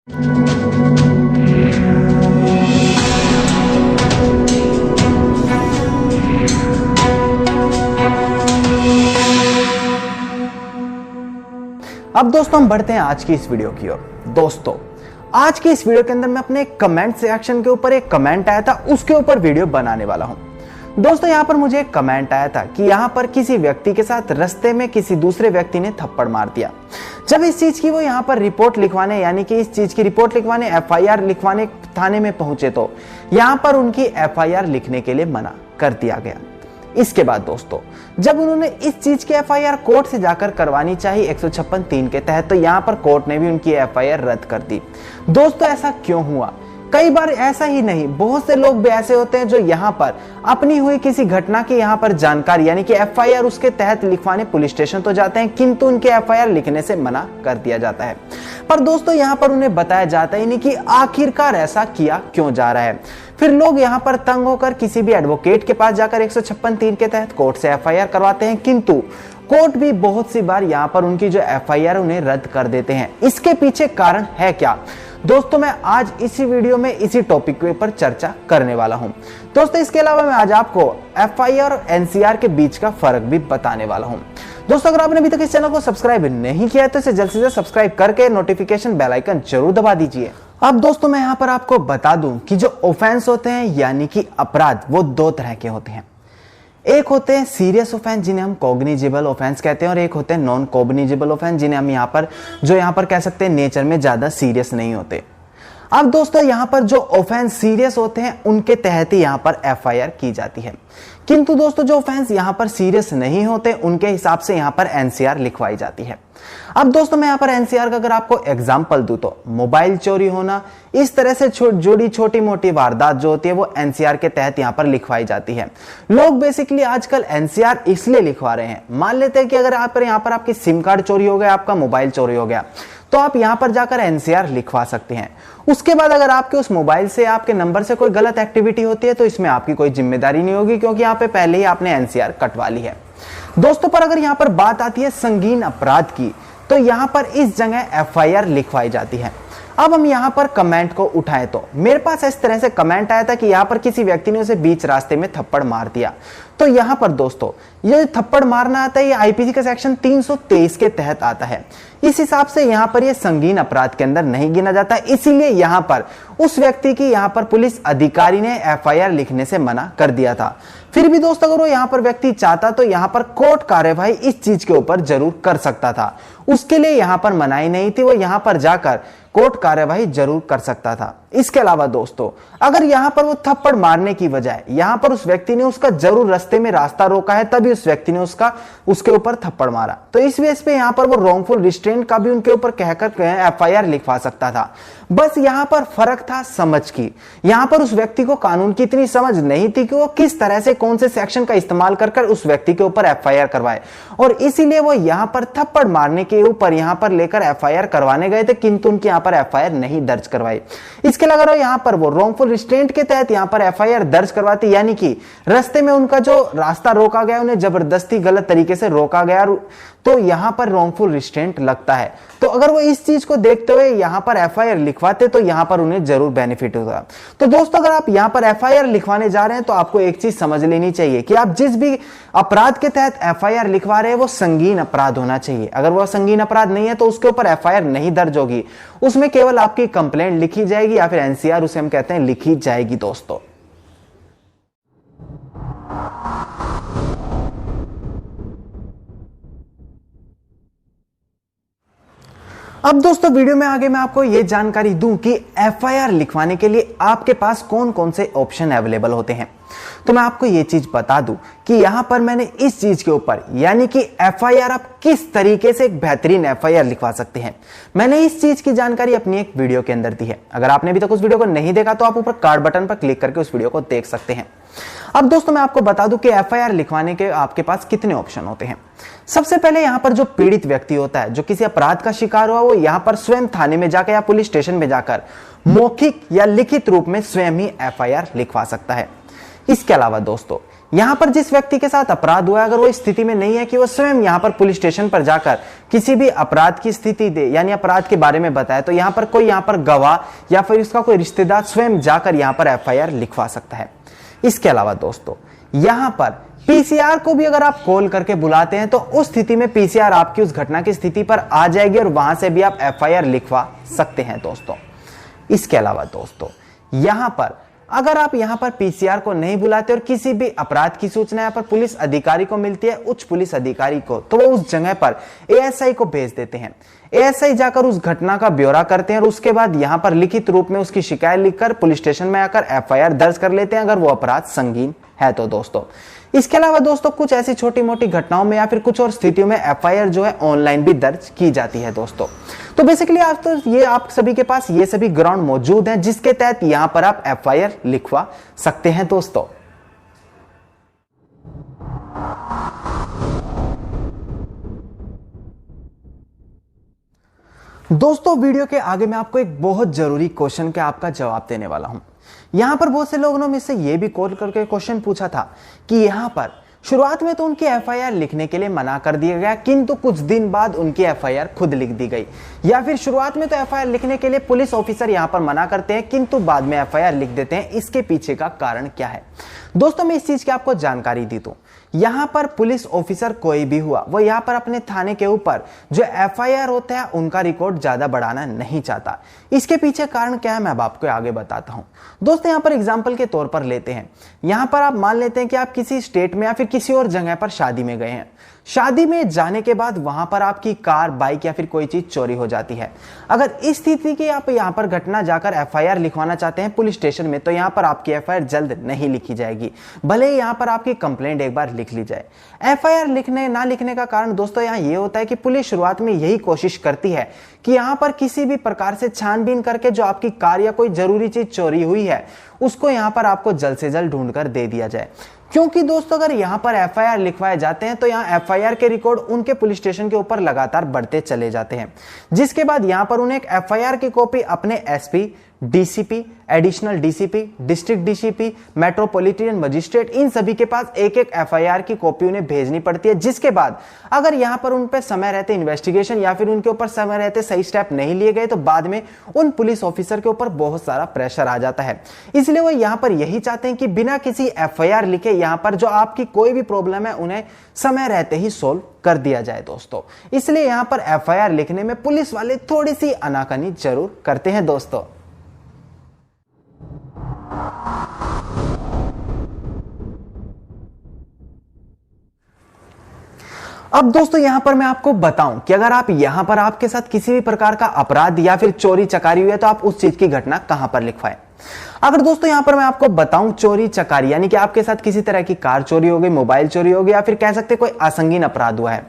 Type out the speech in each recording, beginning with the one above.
अब दोस्तों हम बढ़ते हैं आज की इस वीडियो की ओर। दोस्तों आज की इस वीडियो के अंदर मैं अपने कमेंट सेक्शन के ऊपर एक कमेंट आया था उसके ऊपर वीडियो बनाने वाला हूं। दोस्तों यहाँ पर मुझे एक कमेंट आया था कि यहाँ पर किसी व्यक्ति के साथ रास्ते में किसी दूसरे व्यक्ति ने थप्पड़ मार दिया। जब इस चीज की वो यहाँ पर रिपोर्ट लिखवाने यानी कि इस चीज की रिपोर्ट लिखवाने एफआईआर लिखवाने थाने में पहुंचे तो यहाँ पर उनकी एफआईआर लिखने के लिए मना कर दिया गया। इसके बाद दोस्तों जब उन्होंने इस चीज की एफआईआर कोर्ट से जाकर करवानी चाहिए 156(3) के तहत, तो यहाँ पर कोर्ट ने भी उनकी एफआईआर रद्द कर दी। दोस्तों ऐसा क्यों हुआ? कई बार ऐसा ही नहीं, बहुत से लोग भी ऐसे होते हैं जो यहाँ पर अपनी हुई किसी घटना की यहाँ पर जानकारी यानी कि एफआईआर उसके तहत लिखवाने पुलिस स्टेशन तो जाते हैं, किंतु उनके एफआईआर लिखने से मना कर दिया जाता है। पर दोस्तों यहाँ पर उन्हें बताया जाता ही नहीं कि आखिरकार ऐसा किया क्यों जा रहा है। फिर लोग यहाँ पर तंग होकर किसी भी एडवोकेट के पास जाकर 156(3) के तहत कोर्ट से एफआईआर करवाते हैं, किंतु कोर्ट भी बहुत सी बार यहाँ पर उनकी जो एफआईआर उन्हें रद्द कर देते हैं। इसके पीछे कारण है क्या? दोस्तों मैं आज इसी वीडियो में इसी टॉपिक के ऊपर चर्चा करने वाला हूं। दोस्तों इसके अलावा मैं आज आपको एफआईआर और एनसीआर के बीच का फर्क भी बताने वाला हूं। दोस्तों अगर आपने अभी तक इस चैनल को सब्सक्राइब नहीं किया है तो इसे जल्द से जल्द सब्सक्राइब करके नोटिफिकेशन बेल आइकन जरूर दबा दीजिए। अब दोस्तों मैं यहाँ पर आपको बता दूं कि जो ऑफेंस होते हैं यानी कि अपराध वो दो तरह के होते हैं। एक होते हैं सीरियस ऑफेंस जिन्हें हम कॉग्निजेबल ऑफेंस कहते हैं, और एक होते हैं नॉन कॉग्निजेबल ऑफेंस जिन्हें हम यहाँ पर कह सकते हैं नेचर में ज्यादा सीरियस नहीं होते। अब दोस्तों यहाँ पर जो ऑफेंस सीरियस होते हैं उनके तहत ही यहाँ पर एफआईआर की जाती है, किंतु दोस्तों जो ऑफेंस यहाँ पर सीरियस नहीं होते उनके हिसाब से यहाँ पर एनसीआर लिखवाई जाती है। अब दोस्तों मैं यहाँ पर एनसीआर का अगर आपको एग्जांपल दूं तो मोबाइल चोरी होना, इस तरह से जुड़ी छोटी मोटी वारदात जो होती है वो एनसीआर के तहत यहाँ पर लिखवाई जाती है। लोग बेसिकली आजकल एनसीआर इसलिए लिखवा रहे हैं, मान लेते हैं कि अगर यहाँ पर आपकी सिम कार्ड चोरी हो गया, आपका मोबाइल चोरी हो गया, तो आप यहाँ पर जाकर एनसीआर लिखवा सकते हैं। उसके बाद अगर आपके उस मोबाइल से आपके नंबर से कोई गलत एक्टिविटी होती है तो इसमें आपकी कोई जिम्मेदारी नहीं होगी, क्योंकि यहाँ पे पहले ही आपने एनसीआर कटवा ली है। दोस्तों पर अगर यहाँ पर बात आती है संगीन अपराध की, तो यहाँ पर इस जगह एफआईआर लिखवाई जाती है। अब हम यहाँ पर कमेंट को उठाएं तो मेरे पास इस तरह से कमेंट आया था कि यहाँ पर किसी व्यक्ति ने उसे बीच रास्ते में थप्पड़ मार दिया। तो यहाँ पर दोस्तों ये थप्पड़ मारना आता है, ये आईपीसी का सेक्शन 323 के तहत आता है। इस हिसाब से यहाँ पर ये संगीन अपराध के अंदर नहीं गिना जाता, इसीलिए यहाँ पर उस व्यक्ति की यहाँ पर पुलिस अधिकारी ने एफआईआर लिखने से मना कर दिया था। फिर भी दोस्तों अगर वो यहाँ पर व्यक्ति चाहता तो यहाँ पर कोर्ट कार्यवाही इस चीज के ऊपर जरूर कर सकता था, उसके लिए यहाँ पर मनाही नहीं थी, वो यहाँ पर जाकर कोर्ट कार्यवाही जरूर कर सकता था। इसके अलावा दोस्तों अगर यहाँ पर वो थप्पड़ मारने की बजाय यहाँ पर उस व्यक्ति ने उसका जरूर रास्ते में रास्ता रोका है, तभी उस व्यक्ति ने उसके ऊपर थप्पड़ मारा, तो इस बेस पे यहाँ पर वो रॉन्गफुल रिस्ट्रेंट का भी उनके ऊपर कहकर एफआईआर लिखवा सकता था। बस यहाँ पर फर्क था समझ की। यहाँ पर उस व्यक्ति को कानून की इतनी समझ नहीं थी कि वो किस तरह से कौन से सेक्शन का इस्तेमाल कर उस व्यक्ति के ऊपर एफआईआर करवाए, और इसीलिए वो यहाँ पर थप्पड़ मारने के ऊपर यहाँ पर लेकर एफआईआर करवाने गए थे, किंतु उनकी यहाँ पर एफआईआर नहीं दर्ज करवाई। इसके अलावा यहाँ पर वो रॉन्गफुल रिस्ट्रेंट के तहत यहाँ पर एफआईआर दर्ज करवाती, यानी कि रास्ते में उनका जो रास्ता रोका गया, उन्हें जबरदस्ती गलत तरीके से रोका गया, तो यहाँ पर रॉन्गफुल रिस्ट्रेंट लगता है। तो अगर वो इस चीज को देखते हुए यहाँ पर एफआईआर लिखवाते तो यहाँ पर उन्हें जरूर बेनिफिट होगा। तो दोस्तों अगर आप यहाँ पर एफआईआर लिखवाने जा रहे हैं तो आपको एक चीज समझ लेनी चाहिए कि आप जिस भी अपराध के तहत एफआईआर लिखवा रहे हैं वो संगीन अपराध होना चाहिए। अगर वो संगीन अपराध नहीं है तो उसके ऊपर एफआईआर नहीं दर्ज होगी, उसमें केवल आपकी कंप्लेंट लिखी जाएगी या फिर एनसीआर उसे हम कहते हैं लिखी जाएगी। दोस्तों अब दोस्तों वीडियो में आगे मैं आपको यह जानकारी दूं कि एफआईआर लिखवाने के लिए आपके पास कौन कौन से ऑप्शन अवेलेबल होते हैं। तो मैं आपको यह चीज बता दूं कि यहां पर मैंने इस चीज के ऊपर यानी कि एफआईआर आप किस तरीके से एक बेहतरीन एफआईआर लिखवा सकते हैं, मैंने इस चीज की जानकारी अपनी एक वीडियो के अंदर दी है। अगर आपने अभी तक उस वीडियो को नहीं देखा तो आप ऊपर कार्ड बटन पर क्लिक करके उस वीडियो को देख सकते हैं। अब दोस्तों मैं आपको बता दूं कि एफआईआर लिखवाने के आपके पास कितने ऑप्शन होते हैं। सबसे पहले यहां पर जो पीड़ित व्यक्ति होता है, जो किसी अपराध का शिकार हुआ, वो यहां पर स्वयं थाने में जाकर या पुलिस स्टेशन में जाकर मौखिक या लिखित रूप में स्वयं ही एफआईआर लिखवा सकता है। इसके अलावा दोस्तों यहां पर जिस व्यक्ति के साथ अपराध हुआ है अगर वो इस स्थिति में नहीं है कि वो स्वयं यहां पर पुलिस स्टेशन पर जाकर किसी भी अपराध की स्थिति दे यानी अपराध के बारे में बताए, तो यहां पर कोई यहां पर गवाह या फिर उसका कोई रिश्तेदार स्वयं जाकर यहां पर एफआईआर लिखवा सकता है। इसके अलावा दोस्तों यहां पर पीसीआर को भी अगर आप कॉल करके बुलाते हैं तो उस स्थिति में पीसीआर आपकी उस घटना की स्थिति पर आ जाएगी और वहां से भी आप एफआईआर लिखवा सकते हैं दोस्तों। इसके अलावा दोस्तों यहां पर अगर आप यहां पर पीसीआर को नहीं बुलाते और किसी भी अपराध की सूचना यहां पर पुलिस अधिकारी को मिलती है, उच्च पुलिस अधिकारी को, तो वो उस जगह पर एएसआई को भेज देते हैं। एएसआई जाकर उस घटना का ब्यौरा करते हैं और उसके बाद यहां पर लिखित रूप में उसकी शिकायत लिखकर पुलिस स्टेशन में आकर एफआईआर दर्ज कर लेते हैं अगर वो अपराध संगीन है तो दोस्तों। इसके अलावा दोस्तों कुछ ऐसी छोटी मोटी घटनाओं में या फिर कुछ और स्थितियों में एफआईआर जो है ऑनलाइन भी दर्ज की जाती है दोस्तों। तो बेसिकली आप सभी के पास ये सभी ग्राउंड मौजूद हैं जिसके तहत यहां पर आप एफआईआर लिखवा सकते हैं दोस्तों। दोस्तों वीडियो के आगे मैं आपको एक बहुत जरूरी क्वेश्चन का आपका जवाब देने वाला हूं। यहां पर बहुत से लोगों ने मुझसे यह भी कॉल करके क्वेश्चन पूछा था कि यहां पर शुरुआत में तो उनकी एफआईआर लिखने के लिए मना कर दिया गया, किंतु कुछ दिन बाद उनकी एफआईआर खुद लिख दी गई, या फिर शुरुआत में तो एफआईआर लिखने के लिए पुलिस ऑफिसर यहां पर मना करते हैं किंतु बाद में एफआईआर लिख देते हैं। इसके पीछे का कारण क्या है दोस्तों, मैं इस चीज की आपको जानकारी दी दूं। यहां पर पुलिस ऑफिसर कोई भी हुआ वो यहां पर अपने थाने के ऊपर जो एफआईआर होता है उनका रिकॉर्ड ज्यादा बढ़ाना नहीं चाहता। इसके पीछे कारण क्या है मैं अब आपको आगे बताता हूं दोस्तों। यहां पर एग्जांपल के तौर पर लेते हैं, यहां पर आप मान लेते हैं कि आप किसी स्टेट में या फिर किसी और जगह पर शादी में गए हैं। शादी में जाने के बाद वहां पर आपकी कार, बाइक या फिर कोई चीज चोरी हो जाती है। अगर इस स्थिति की आप यहां पर घटना जाकर एफआईआर लिखवाना चाहते हैं पुलिस स्टेशन में, तो यहां पर आपकी एफआईआर जल्द नहीं लिखी जाएगी, भले ही यहां पर आपकी कंप्लेंट एक बार लिख ली जाए। एफआईआर लिखने ना लिखने का कारण दोस्तों यहां यह होता है कि पुलिस शुरुआत में यही कोशिश करती है कि यहां पर किसी भी प्रकार से छानबीन करके जो आपकी कार या कोई जरूरी चीज चोरी हुई है उसको यहां पर आपको जल्द से जल्द ढूंढ कर दे दिया जाए। क्योंकि दोस्तों अगर यहां पर एफआईआर लिखवाए जाते हैं तो यहां एफआईआर के रिकॉर्ड उनके पुलिस स्टेशन के ऊपर लगातार बढ़ते चले जाते हैं, जिसके बाद यहां पर उन्हें एक एफआईआर की कॉपी अपने SP, DCP, additional DCP, district DCP, metropolitan magistrate, इन सभी के पास एक एक एफआईआर की कॉपी उन्हें भेजनी पड़ती है। जिसके बाद अगर यहां पर उन पे समय रहते इन्वेस्टिगेशन या फिर उनके ऊपर समय रहते सही स्टेप नहीं लिए गए तो बाद में उन पुलिस ऑफिसर के ऊपर बहुत सारा प्रेशर आ जाता है। इसलिए वो यहां पर यही चाहते हैं कि बिना किसी एफआईआर लिखे यहां पर जो आपकी कोई भी प्रॉब्लम है उन्हें समय रहते ही सोल्व कर दिया जाए दोस्तों। इसलिए यहां पर एफआईआर लिखने में पुलिस वाले थोड़ी सी आनाकानी जरूर करते हैं दोस्तों। अब दोस्तों यहां पर मैं आपको बताऊं कि अगर आप यहां पर आपके साथ किसी भी प्रकार का अपराध या फिर चोरी चकारी हुई है तो आप उस चीज की घटना कहां पर लिखवाएं। अगर दोस्तों यहां पर मैं आपको बताऊं चोरी चकारी यानी कि आपके साथ किसी तरह की कार चोरी हो गई, मोबाइल चोरी हो गई या फिर कह सकते कोई असंगीन अपराध हुआ है,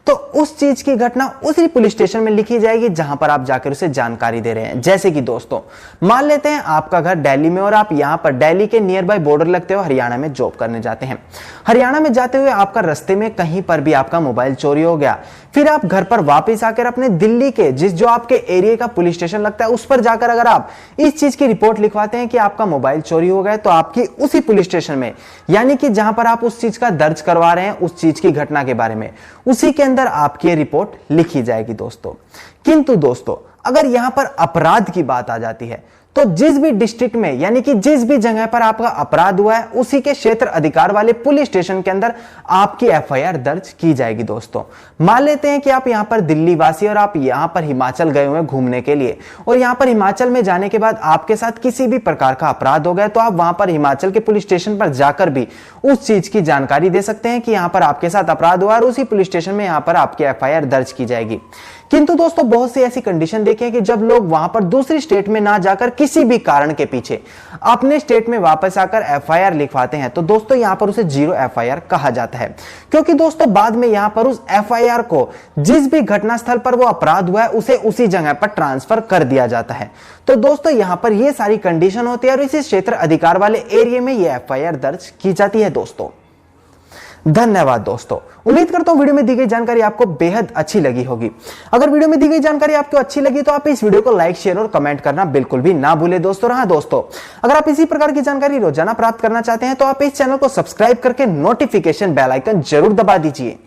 तो उस चीज की घटना उसी पुलिस स्टेशन में लिखी जाएगी जहां पर आप जाकर उसे जानकारी दे रहे हैं। जैसे कि दोस्तों मान लेते हैं आपका घर दिल्ली में और आप यहां पर दिल्ली के नियर बाय बॉर्डर लगते हुए हरियाणा में जॉब करने जाते हैं। हरियाणा में जाते हुए आपका रास्ते में कहीं पर भी आपका मोबाइल चोरी हो गया, फिर आप घर पर वापस आकर अपने दिल्ली के जो आपके एरिया का पुलिस स्टेशन लगता है उस पर जाकर अगर आप इस चीज की रिपोर्ट लिखवाते हैं कि आपका मोबाइल चोरी हो गया, तो आपकी उसी पुलिस स्टेशन में यानी कि जहां पर आप उस चीज का दर्ज करवा रहे हैं उस चीज की घटना के बारे में, उसी के अंदर आपकी रिपोर्ट लिखी जाएगी दोस्तों। किंतु दोस्तों अगर यहां पर अपराध की बात आ जाती है तो जिस भी डिस्ट्रिक्ट में यानी कि जिस भी जगह पर आपका अपराध हुआ है उसी के क्षेत्र अधिकार वाले पुलिस स्टेशन के अंदर आपकी एफआईआर दर्ज की जाएगी दोस्तों। मान लेते हैं कि आप यहां पर दिल्ली वासी और आप यहां पर हिमाचल गए हुए घूमने के लिए और यहां पर हिमाचल में जाने के बाद आपके साथ किसी भी प्रकार का अपराध हो गया, तो आप वहां पर हिमाचल के पुलिस स्टेशन पर जाकर भी उस चीज की जानकारी दे सकते हैं कि यहां पर आपके साथ अपराध हुआ और उसी पुलिस स्टेशन में यहां पर आपकी एफआईआर दर्ज की जाएगी। किंतु दोस्तों बहुत सी ऐसी कंडीशन देखें कि जब लोग वहां पर दूसरी स्टेट में ना जाकर किसी भी कारण के पीछे अपने स्टेट में वापस आकर एफआईआर लिखवाते हैं, तो दोस्तों यहां पर उसे जीरो एफआईआर कहा जाता है। क्योंकि दोस्तों बाद में यहां पर उस एफआईआर को जिस भी घटना स्थल पर वो अपराध हुआ है उसे उसी जगह पर ट्रांसफर कर दिया जाता है। तो दोस्तों यहां पर ये सारी कंडीशन होती है और इसी क्षेत्र अधिकार वाले एरिया में ये एफआईआर दर्ज की जाती है दोस्तों। धन्यवाद दोस्तों। उम्मीद करता हूं वीडियो में दी गई जानकारी आपको बेहद अच्छी लगी होगी। अगर वीडियो में दी गई जानकारी आपको अच्छी लगी तो आप इस वीडियो को लाइक, शेयर और कमेंट करना बिल्कुल भी ना भूले दोस्तों। हाँ दोस्तों, अगर आप इसी प्रकार की जानकारी रोजाना प्राप्त करना चाहते हैं तो आप इस चैनल को सब्सक्राइब करके नोटिफिकेशन बेल आइकन जरूर दबा दीजिए।